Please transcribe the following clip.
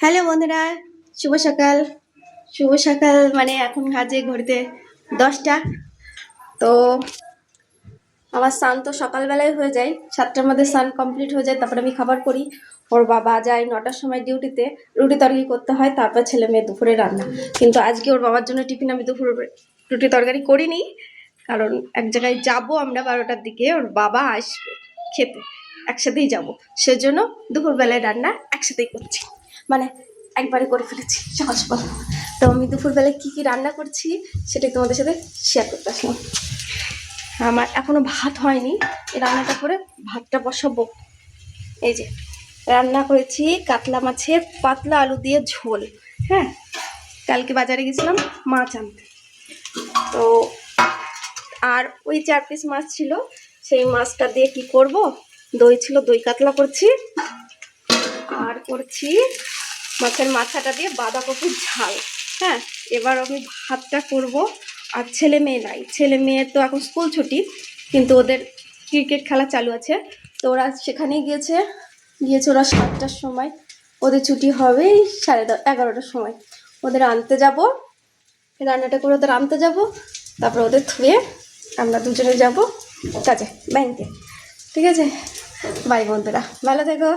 Hello বন্ধুরা, শুভ সকাল। শুভ সকাল মানে এখন বাজে ঘড়িতে 10টা। তো আমার স্নান তো সকালবেলায় হয়ে যায়, 7টার মধ্যে স্নান কমপ্লিট হয়ে যায়। তারপরে আমি খাবার করি। ওর বাবা যায় 9টার সময় ডিউটিতে, রুটি তরকারি করতে হয়, তারপর ছেলে মেয়ে দুপুরে রান্না। কিন্তু আজকে ওর বাবার জন্য টিফিন আমি দুপুরে রুটি তরকারি করিনি, কারণ এক জায়গায় যাব আমরা 12টার দিকে, ওর বাবা আসবে খেতে, একসাথেই যাব। সেজন্য দুপুরবেলায় রান্না একসাথেই করছি, মানে একবারে করে ফেলেছি সকাল সকাল। তো আমি দুপুরবেলায় কী কী রান্না করছি সেটাই তোমাদের সাথে শেয়ার করতে আসলাম। আমার এখনো ভাত হয়নি, এই রান্নাটা করে ভাতটা বসাবো। এই যে রান্না করেছি কাতলা মাছের পাতলা আলু দিয়ে ঝোল। হ্যাঁ, কালকে বাজারে গেছিলাম মাছ আনতে, তো আর ওই 4 পিস মাছ ছিল, সেই মাছটা দিয়ে কি করব, দই ছিল, দই কাতলা করছি। আর করছি মাছের মাথাটা দিয়ে বাঁধাকপির ঝাল। হ্যাঁ, এবার আমি ভাতটা করব। আর ছেলে মেয়ে নাই, ছেলে মেয়ের তো এখন স্কুল ছুটি, কিন্তু ওদের ক্রিকেট খেলা চালু আছে। তো ওরা সেখানেই গিয়েছে ওরা 7টার সময়, ওদের ছুটি হবে 11:30টার সময়। ওদের আনতে যাব, রান্নাটা করে ওদের আনতে যাব, তারপর ওদের ধুয়ে আমরা দুজনে যাব কাজে, ব্যাংকে। ঠিক আছে, বাই বন্ধুরা, ভালো থেকো।